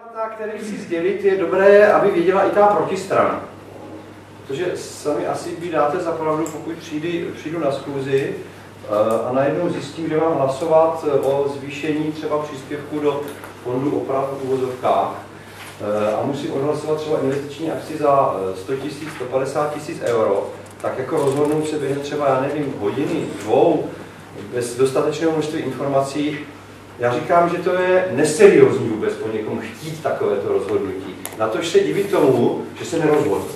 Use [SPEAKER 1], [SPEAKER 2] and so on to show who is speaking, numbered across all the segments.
[SPEAKER 1] témata, které chci sdělit, je dobré, aby věděla i ta protistrana. Protože sami asi mi dáte za pravdu, pokud přijdu na schůzi a najednou zjistím, že mám hlasovat o zvýšení třeba příspěvku do fondu oprav v uvozovkách a musím odhlasovat třeba investiční akci za 100 000, 150 000 euro, tak jako rozhodnout se během třeba, já nevím, hodiny, dvou, bez dostatečného množství informací. Já říkám, že to je neseriózní vůbec po někomu chtít takovéto rozhodnutí. Natož se divit tomu, že se nerozhodl.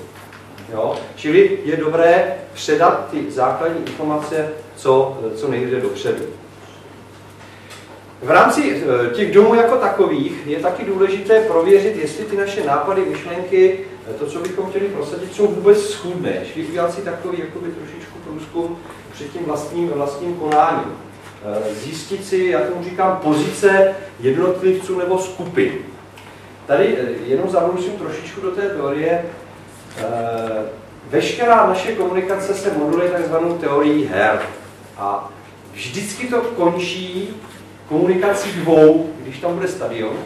[SPEAKER 1] Jo? Čili je dobré předat ty základní informace co nejde dopředu. V rámci těch domů jako takových je taky důležité prověřit, jestli ty naše nápady, myšlenky, to, co bychom chtěli prosadit, jsou vůbec schůdné. Čili udělat si takový jakoby trošičku průzkum před tím vlastním konáním. Zjistit si, já tomu říkám, pozice jednotlivců nebo skupin. Tady jenom zabrousím trošičku do té teorie. Veškerá naše komunikace se moduluje takzvanou teorií her. A vždycky to končí komunikací dvou, když tam bude stadion,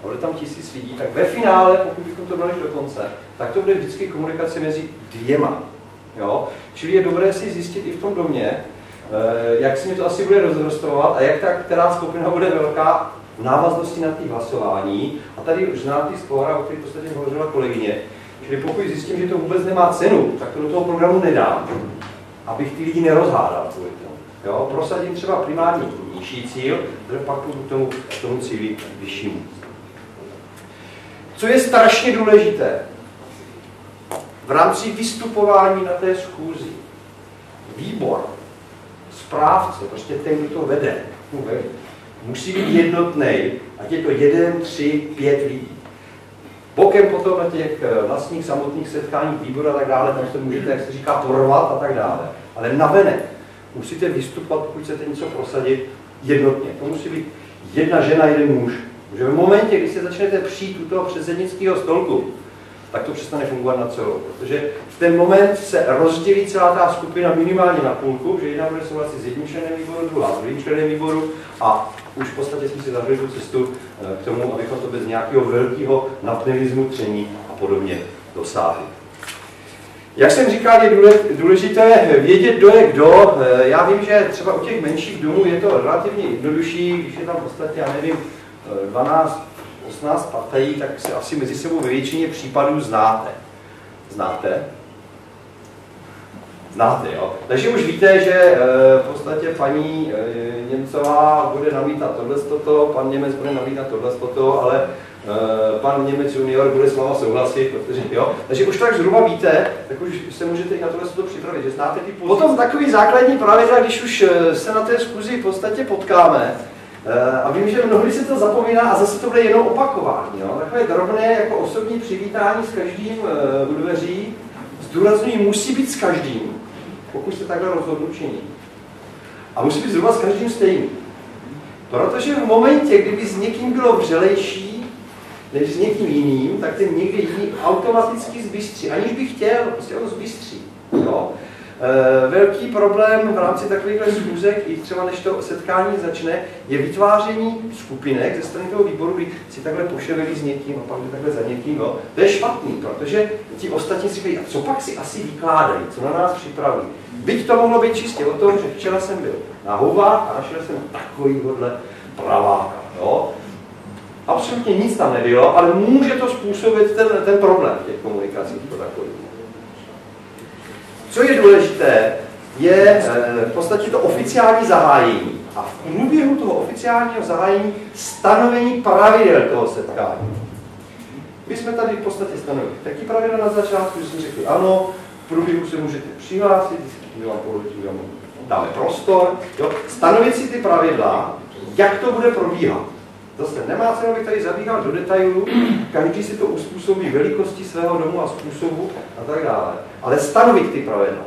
[SPEAKER 1] a bude tam 1000 lidí, tak ve finále, pokud bychom to dali do konce, tak to bude vždycky komunikace mezi dvěma. Jo? Čili je dobré si zjistit i v tom domě, jak se mi to asi bude rozrostovat a jak ta která skupina bude velká v návaznosti na té hlasování. A tady už znáte z pohra, o který v podstatě hovořila kolegyně. Čili pokud zjistím, že to vůbec nemá cenu, tak to do toho programu nedám, abych ty lidi nerozhádal kvůli tomu. Jo? Prosadím třeba primární nižší cíl, ale pak půjdu k tomu cíli vyššímu. Co je strašně důležité v rámci vystupování na té schůzi, výbor, správce, prostě ten, kdo to vede, musí být jednotnej, ať je to 1, 3, 5 lidí. Bokem potom na těch vlastních samotných setkáních výboru a tak dále, tam se můžete, jak se říká, porvat a tak dále. Ale navenek musíte vystupovat, pokud chcete něco prosadit, jednotně. To musí být jedna žena, jeden muž. Protože v momentě, kdy se začnete přijít u toho předsednického stolku, tak to přestane fungovat na celou. Protože v ten moment se rozdělí celá ta skupina minimálně na půlku, že jedna bude souhlasit s jedním členem výboru, druhá s druhým členem výboru a už v podstatě jsme si zavřeli tu cestu k tomu, abychom to bez nějakého velkého nationalismu, tření a podobně dosáhli. Jak jsem říkal, je důležité vědět, kdo je kdo. Já vím, že třeba u těch menších domů je to relativně jednodušší, když je tam v podstatě, já nevím, 12, 18 partají, tak se asi mezi sebou ve většině případů znáte. Znáte? Znáte, jo. Takže už víte, že v podstatě paní Němcová bude namítat tohle, pan Němec bude namítat tohle, ale pan Němec junior bude s váma souhlasit, protože jo. Takže už tak zhruba víte, tak už se můžete i na tohle připravit, že znáte ty pozice. Potom takový základní pravidla, když už se na té schůzi v podstatě potkáme, a vím, že mnohdy se to zapomíná a zase to bude jenom opakování. Jo? Takové drobné jako osobní přivítání s každým u dveří. Zdůrazňuji, musí být s každým, pokud se takhle rozhodnu činit. A musí být zhruba s každým stejný. Protože v momentě, kdyby s někým bylo vřelejší než s někým jiným, tak ten někdy jiný automaticky zbystří. Aniž bych chtěl, prostě ho zbystří. Jo? Velký problém v rámci takovýchhle schůzek, i třeba než to setkání začne, je vytváření skupinek ze strany toho výboru, kdy si takhle poševelí s někým a pak takhle za někým. Jo. To je špatný, protože ti ostatní si říkají, a co pak si asi vykládají, co na nás připraví. Byť to mohlo být čistě o tom, že včera jsem byl na houbách a našel jsem takovýhodle praváka. Jo. Absolutně nic tam nebylo, ale může to způsobit ten problém v těch komunikacích. Co je důležité, je v podstatě to oficiální zahájení. A v průběhu toho oficiálního zahájení stanovení pravidel toho setkání. My jsme tady v podstatě stanovili taky pravidla na začátku, že jsme řekli ano, v průběhu se můžete přihlásit, my vám dáme prostor. Jo. Stanovit si ty pravidla, jak to bude probíhat. Zase nemá cenu, abych tady zabíhal do detailů, každý si to uspůsobí velikostí svého domu a způsobu a tak dále. Ale stanovit ty pravidla.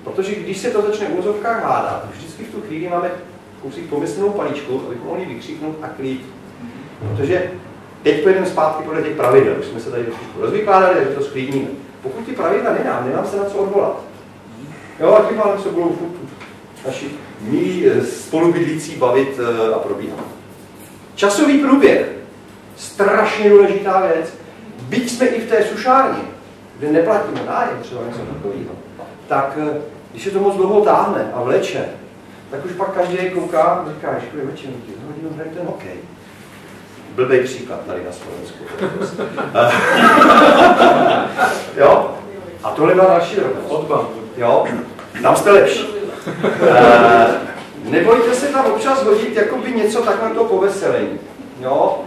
[SPEAKER 1] Protože když se to začne v úvozovkách hádat, vždycky v tu chvíli máme kousek pomyslnou paličku, abychom mohli vykřiknout a klid. Protože teď pojedeme zpátky podle těch pravidel, už jsme se tady trošičku rozvykládali, takže to sklidníme. Pokud ty pravidla nemám se na co odvolat. Jo, a tím pádem se budou naši milí spolubydlící bavit a probíhat. Časový průběh. strašně důležitá věc. Byť jsme i v té sušárně, kde neplatíme nájem, třeba něco takového, tak když se to moc dlouho táhne a vleče, tak už pak každý kouká a říká, že je večer, hodinu hrají ten hokej. Blbej příklad tady na Slovensku. Jo? A tohle byla další drobnost. Jo? Tam jste lepší. Nebojte se tam občas hodit jakoby něco takhle to poveselení. Jo?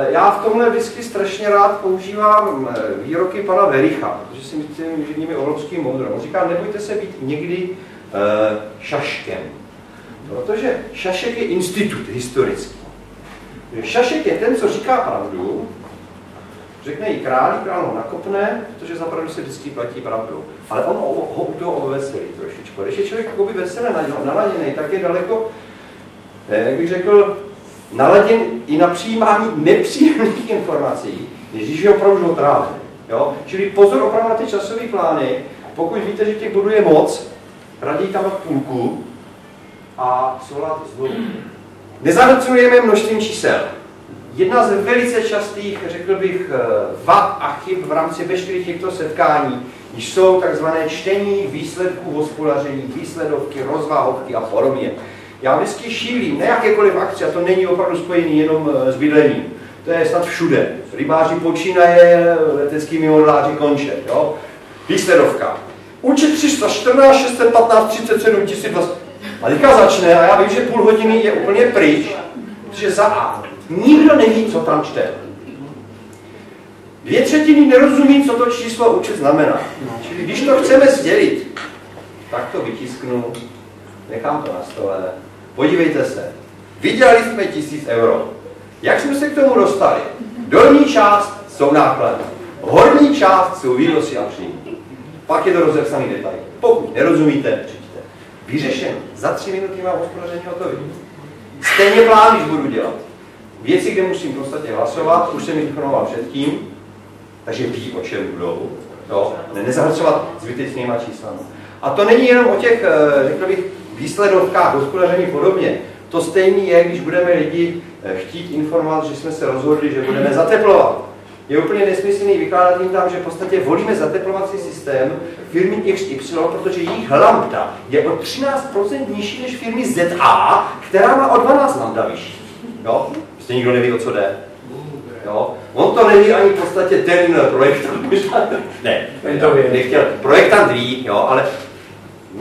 [SPEAKER 1] Já v tomhle vždycky strašně rád používám výroky pana Vericha, protože si myslím, že ním je obrovský moudro. On říká, nebojte se být někdy šaškem. Protože šašek je institut historický. Šašek je ten, co říká pravdu, řekne jí králi, král ho nakopne, protože za pravdu se vždycky platí pravdu. Ale on ho u toho oveselí trošičku. Když je člověk veselé naladěný, tak je daleko, jak bych řekl, naladěn i na přijímání nepříjemných informací, než když je opravdu otrávený. Čili pozor opravdu na ty časové plány. Pokud víte, že těch bodů je moc, raději tam půlku a svolat znovu. Nezahlcujeme množstvím čísel. Jedna z velice častých, řekl bych, vad a chyb v rámci veškerých těchto setkání jsou takzvané čtení výsledků hospodaření, výsledovky, rozvahovky a podobně. Já vždycky šílím na jakékoliv akce, a to není opravdu spojený jenom s bydlením. To je snad všude. Rybáři počínaje, leteckými modeláři konče. Jo? Výsledovka. Účet 314, 615, 37 000. A teďka začne a já vím, že půl hodiny je úplně pryč, protože za A. Nikdo neví, co tam čte. 2/3 nerozumí, co to číslo účet znamená. Čili když to chceme sdělit, tak to vytisknu, nechám to na stole. Podívejte se, vydělali jsme 1000 euro. Jak jsme se k tomu dostali? Dolní část jsou náklady, horní část jsou výnosy a příjmy. Pak je to rozepsaný detail. Pokud nerozumíte, přijďte. Vyřešeno. Za 3 minuty mám hospodaření hotový. Stejně plán, když budu dělat. Věci, kde musím v podstatě hlasovat, už jsem informoval předtím, takže ví, o čem budou. Nezahlcovat zbytečnýma číslami. A to není jenom o těch, řekl bych, výsledovkách, hospodaření podobně. To stejné je, když budeme lidi chtít informovat, že jsme se rozhodli, že budeme zateplovat. Je úplně nesmyslný vykládat jim tam, že v podstatě volíme zateplovací systém firmy XY, protože jejich lambda je o 13% nižší než firmy ZA, která má o 12 lambda vyšší. Jo? Prostě nikdo neví, o co jde. Jo? On to neví ani v podstatě ten projektant. Ne, nechtěl. Projektant ví, jo, ale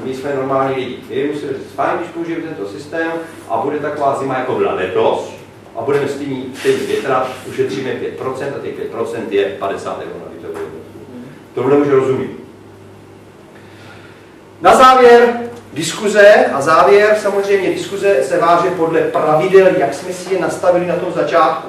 [SPEAKER 1] my jsme normální lidi. My musíme říct, fajn, když použijeme tento systém a bude taková zima, jako byla letos, a budeme stejný větra, ušetříme 5% a těch 5% je 50 euro na litr. Tohle už rozumím. Na závěr diskuze, a závěr samozřejmě diskuze se váže podle pravidel, jak jsme si je nastavili na tom začátku.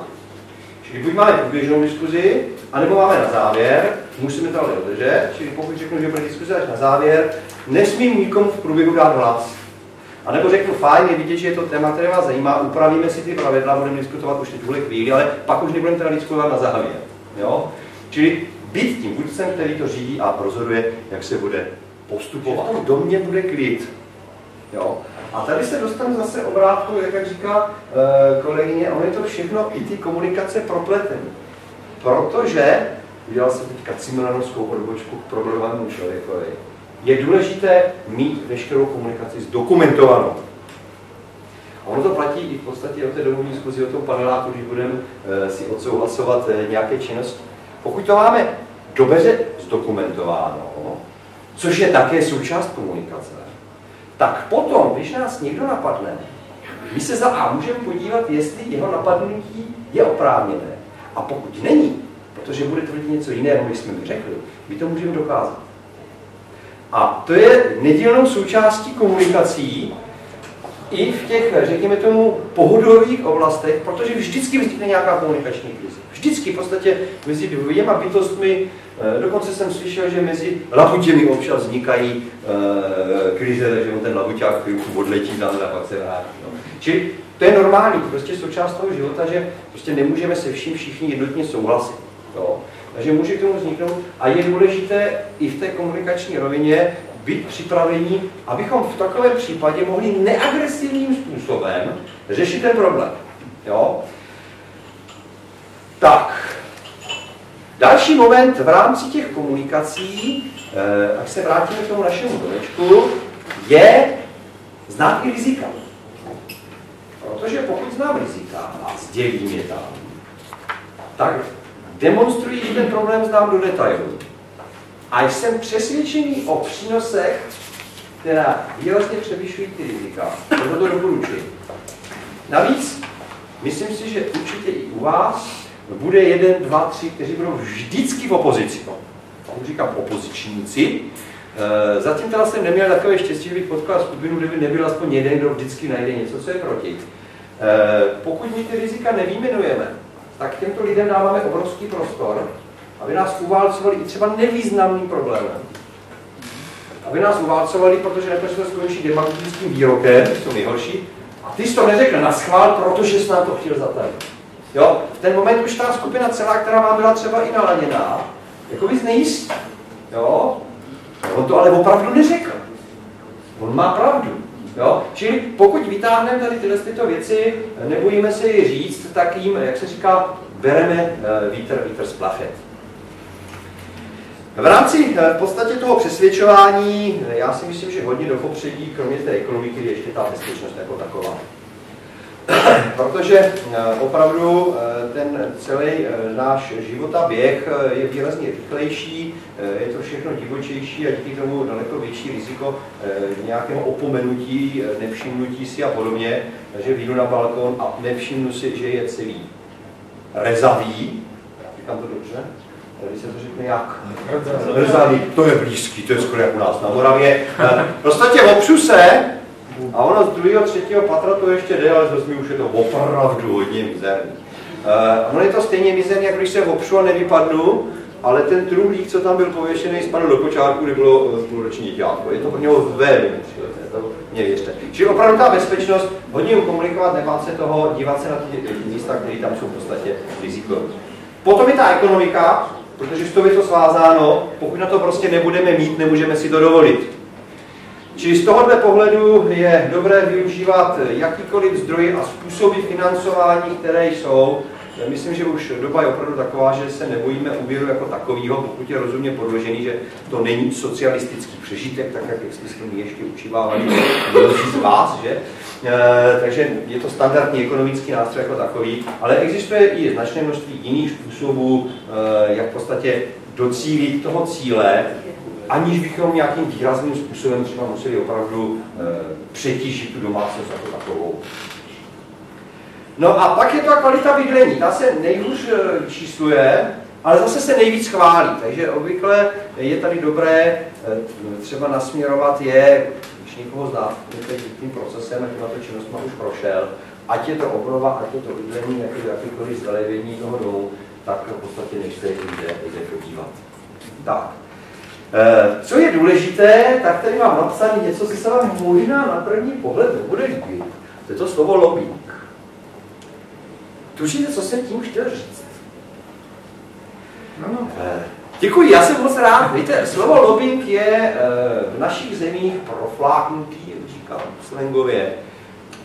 [SPEAKER 1] Čili buď máme průběžnou diskuzi, anebo máme na závěr, musíme to ale dodržet, čili pokud řeknu, že bude diskuze až na závěr, nesmím nikomu v průběhu dát hlas. A nebo řeknu, fajn, je vidět, že je to téma, které vás zajímá, upravíme si ty pravidla, budeme diskutovat už teď tuhle chvíli, ale pak už nebudeme teda diskutovat na závěr. Jo? Čili být tím vůdcem, který to řídí a rozhoduje, jak se bude postupovat. Do mě bude klid. Jo? A tady se dostanu zase obrátku, jak říká kolegyně, ono je to všechno, i ty komunikace propletené. Protože, udělal jsem teďka cimelanovskou odbočku k problémovému člověkovi, je důležité mít veškerou komunikaci zdokumentovanou. A ono to platí i v podstatě o té domovní diskuzi, o tom panelátu, když budeme si odsouhlasovat nějaké činnosti. Pokud to máme dobře zdokumentováno, což je také součást komunikace, tak potom, když nás někdo napadne, my se za A můžeme podívat, jestli jeho napadnutí je oprávněné. A pokud není, protože bude tvrdit něco jiného, než jsme mi řekli, my to můžeme dokázat. A to je nedílnou součástí komunikací i v těch, řekněme tomu, pohodových oblastech, protože vždycky vznikne nějaká komunikační krize. Vždycky v podstatě mezi dvěma bytostmi, dokonce jsem slyšel, že mezi labutěmi občas vznikají krize, že ten labuťák chvilku odletí tam a pak se vrátí. No. Čili to je normální, prostě součást toho života, že prostě nemůžeme se vším všichni jednotně souhlasit. Jo. Takže může k tomu vzniknout a je důležité i v té komunikační rovině být připraveni, abychom v takovém případě mohli neagresivním způsobem řešit ten problém. Jo? Tak. Další moment v rámci těch komunikací, až se vrátíme k tomu našemu domečku, je znát i rizika. Protože pokud znám rizika a sdělím je tam, tak demonstruji, že ten problém znám do detailu. A jsem přesvědčený o přínosech, která výrazně převyšují ty rizika. Proto to doporučuji. Navíc, myslím si, že určitě i u vás bude 1, 2, 3, kteří budou vždycky v opozici. Tomu říkám opozičníci. Zatím teda jsem neměl takové štěstí, že bych potkal skupinu, kde by nebyl aspoň jeden, kdo vždycky najde něco, co je proti. Pokud my ty rizika nevyjmenujeme, tak těmto lidem dáváme obrovský prostor, aby nás uválcovali i třeba nevýznamným problémem. Aby nás uválcovali, protože nakonec to skončí demagogickým výrokem, to nejhorší, a ty jsi to neřekl na schvál, protože jsi nám to chtěl zatajit. Jo, v ten moment už ta skupina celá, která vám byla třeba i naladěná, jako bys nejistý. Jo, on to ale opravdu neřekl. On má pravdu. Jo? Čili pokud vytáhneme tady tyto věci, nebojíme se je říct, tak jim, jak se říká, bereme vítr z plachet. V rámci v podstatě toho přesvědčování, já si myslím, že hodně do popředí, kromě té ekonomiky, je ještě ta bezpečnost jako taková. Protože opravdu ten celý náš životaběh je výrazně rychlejší, je to všechno divočejší a díky tomu daleko větší riziko nějakého opomenutí, nevšimnutí si a podobně. Takže vyjdu na balkon a nevšimnu si, že je celý rezavý. Říkám to dobře? Když se to řekne jak? Rezavý. To je blízký, to je skoro jak u nás na Moravě. Prostě opřu se, a ono z 2., 3. patra to ještě jde, ale zase už je to opravdu hodně mizerný. Ono je to stejně mizerný, jak když se opřu a nevypadnu, ale ten truhlík, co tam byl pověšený, spadl do kočárku, kde bylo půlroční děťátko. Je to pro něho velmi nepříjemné, to mě věřte. Čili opravdu ta bezpečnost, hodně komunikovat, nebát se toho, dívat se na ty místa, které tam jsou v podstatě rizikové. Potom je ta ekonomika, protože s tou je to svázáno, pokud na to prostě nebudeme mít, nemůžeme si to dovolit. Čili z tohohle pohledu je dobré využívat jakýkoliv zdroje a způsoby financování, které jsou. Myslím, že už doba je opravdu taková, že se nebojíme úvěru jako takového, pokud je rozumně podložený, že to není socialistický přežitek, tak jak jsme s tím ještě učívávali mnozí z vás, že? Takže je to standardní ekonomický nástroj jako takový, ale existuje i značné množství jiných způsobů, jak v podstatě docílit toho cíle, aniž bychom nějakým výrazným způsobem třeba museli opravdu přetížit tu domácnost jako takovou. No a pak je to kvalita bydlení. Ta se nejhůř čísluje, ale zase se nejvíc chválí. Takže obvykle je tady dobré třeba nasměrovat je, když někoho zná tím procesem a těmato činnostma už prošel, ať je to obnova, ať je to bydlení, jakýkoliv zalevění toho domu, tak v podstatě než se jde podívat. Tak. Co je důležité, tak tady mám napsané něco, co se vám možná na první pohled nebude líbit. To je to slovo lobbying. Tušíte, co jsem tím chtěl říct? No. Děkuji, já jsem moc rád. Víte, slovo lobbying je v našich zemích profláknutý, říkám slangově,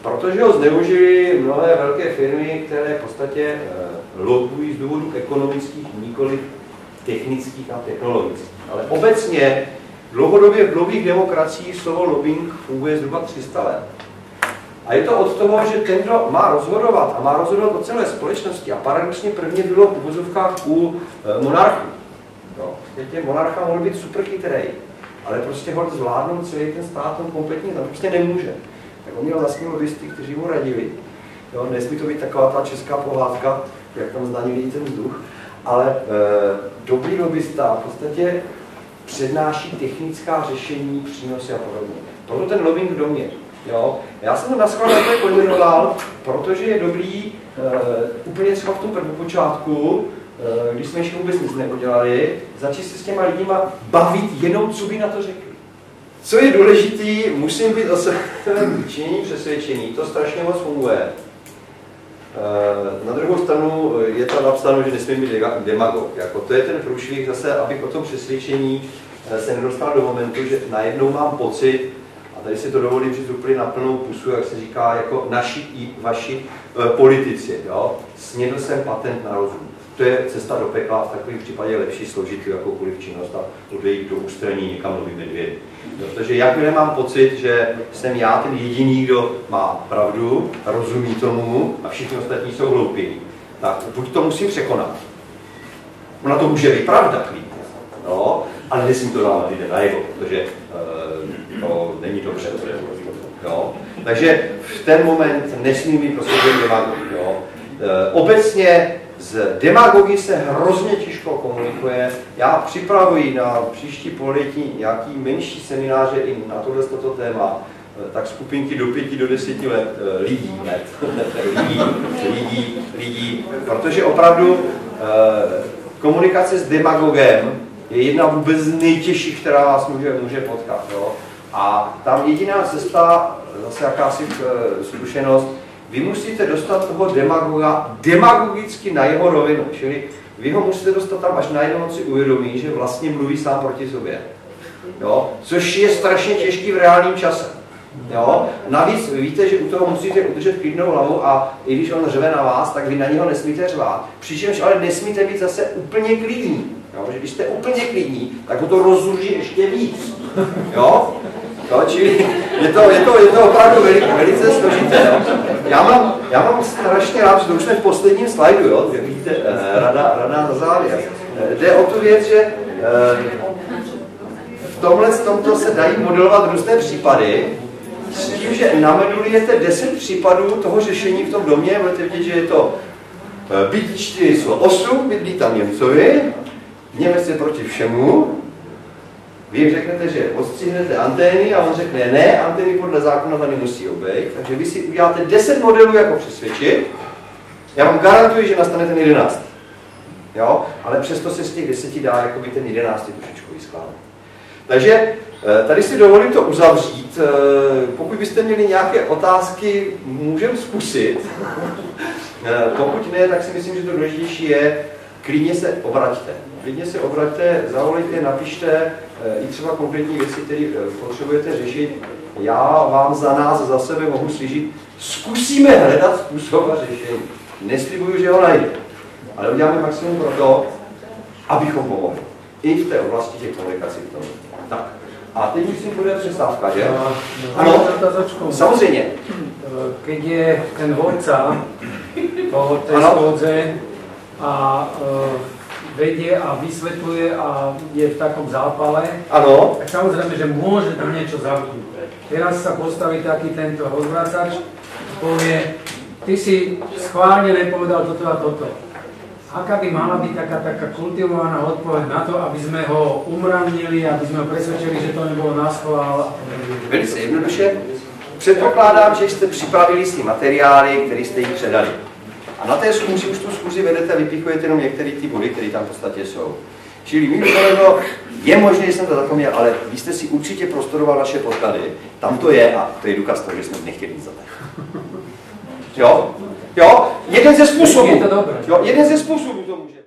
[SPEAKER 1] protože ho zneužili mnohé velké firmy, které v podstatě lobbují z důvodu ekonomických, nikoliv technických a technologických. Ale obecně dlouhodobě v dlouhých demokraciích slovo lobbying funguje zhruba 300 let. A je to od toho, že ten, kdo má rozhodovat a má rozhodovat o celé společnosti, a paradoxně prvně bylo v uvozovkách u monarchů. No, monarcha mohl být super chytrý, ale prostě ho zvládnout celý ten stát on kompletně tam prostě nemůže. Tak on měl vlastně lobbysty, kteří mu radili. Jo, nesmí to být taková ta česká pohádka, jak tam zdanili ten vzduch, ale dobrý lobbysta v podstatě přednáší technická řešení, přínosy a podobně. Proto ten lobbying do mě. Jo? Já jsem to naschvál takhle pojmenoval, protože je dobrý úplně třeba v tom prvopočátku, když jsme ještě vůbec nic neudělali, začít se s těma lidima bavit jenom, co by na to řekli. Co je důležitý, musím být o svém činění přesvědčení, to strašně moc funguje. Na druhou stranu je tam napsáno, že nesmí být demagog. Jako to je ten průšvih zase, abych o tom přesvědčení se nedostal do momentu, že najednou mám pocit, a tady si to dovolím říct úplně na plnou pusu, jak se říká, jako naši i vaši politici. Jo? Snědl jsem patent na rozum. to je cesta do pekla, v takovém případě je lepší složit jakoukoliv činnost a odejít do ústraní někam nový medvěd. Protože jakmile mám pocit, že jsem já ten jediný, kdo má pravdu, rozumí tomu a všichni ostatní jsou hloupí, tak buď to musím překonat. Ona to může být pravda klidně, no, ale nesmím to dávat lidem najevo, protože to není dobře. Jo? Takže v ten moment nesmí mít prostě demagogii. Obecně z demagogii se hrozně těžko komunikuje. Já připravuji na příští poletí nějaký menší semináře i na toto téma, tak skupinky do 5 do 10 let lidí, protože opravdu komunikace s demagogem je jedna vůbec z nejtěžších, která vás může potkat. Jo? A tam jediná cesta, zase jakási zkušenost, vy musíte dostat toho demagoga demagogicky na jeho rovinu, čili vy ho musíte dostat tam, až najednou si uvědomí, že vlastně mluví sám proti sobě. Jo? Což je strašně těžký v reálném čase. Jo? Navíc vy víte, že u toho musíte udržet klidnou hlavu a i když on řve na vás, tak vy na něho nesmíte řvát. Přičemž ale nesmíte být zase úplně klidní. Jo? Že když jste úplně klidní, tak ho to rozruší ještě víc. Jo? No, čili je to opravdu velice složité. Jo? Já mám strašně rád, že to už jsme v posledním slajdu, jo? Že vidíte, rada na závěr. Jde o tu věc, že v tomto se dají modelovat různé případy, s tím, že namodelujete 10 případů toho řešení v tom domě, budete vidět, že je to bydlí 408, bydlí tam Němcovi, Němec je proti všemu, vy jim řeknete, že odstřihnete antény a on řekne, ne, antény podle zákona tady musí obejít, takže vy si uděláte 10 modelů, jako přesvědčit. Já vám garantuji, že nastane ten 11. Jo? Ale přesto se z těch 10 dá jakoby ten 11 trošičku vyskládat. Takže tady si dovolím to uzavřít. Pokud byste měli nějaké otázky, můžeme zkusit. Pokud ne, tak si myslím, že to důležitější je, klidně se obraťte. Klidně se obraťte, zavolejte, napište i třeba konkrétní věci, které potřebujete řešit. Já vám za nás, za sebe mohu slížit, zkusíme hledat způsob a řešení. Neslibuju, že ho najde, ale uděláme maximum pro to, abychom pomohli. I v té oblasti těch komunikací k tomu. Tak. A teď už si bude přestávka, že? Ano, samozřejmě.
[SPEAKER 2] Keď je ten vodca po tej schôdze a vedie a vysvetľuje a je v takom zápale,
[SPEAKER 1] ano.
[SPEAKER 2] Tak samozrejme, že môže tam niečo zabudnúť. Teraz sa postaví taký tento rozvracač, povie, ty si schválne nepovedal toto a toto. Aká by mala byť taká kultivovaná odpoveď na to, aby sme ho umravnili, aby sme ho presvedčili, že to nebolo na schvál?
[SPEAKER 1] Velice jednoduše. Předpokládám, že jste připravili si materiály, které jste jim předali. A na té schůzi už tu schůzi vedete a vypichujete jenom některé ty body, které tam v podstatě jsou. Čili mým kolego, je možné, že jsem to zapomněl, ale vy jste si určitě prostoroval naše podklady. Tam to je a to je důkaz toho, že jsme nechtěli nic zatat. Jo? Jo? Jeden ze způsobů. Jo? Jeden ze způsobů to může.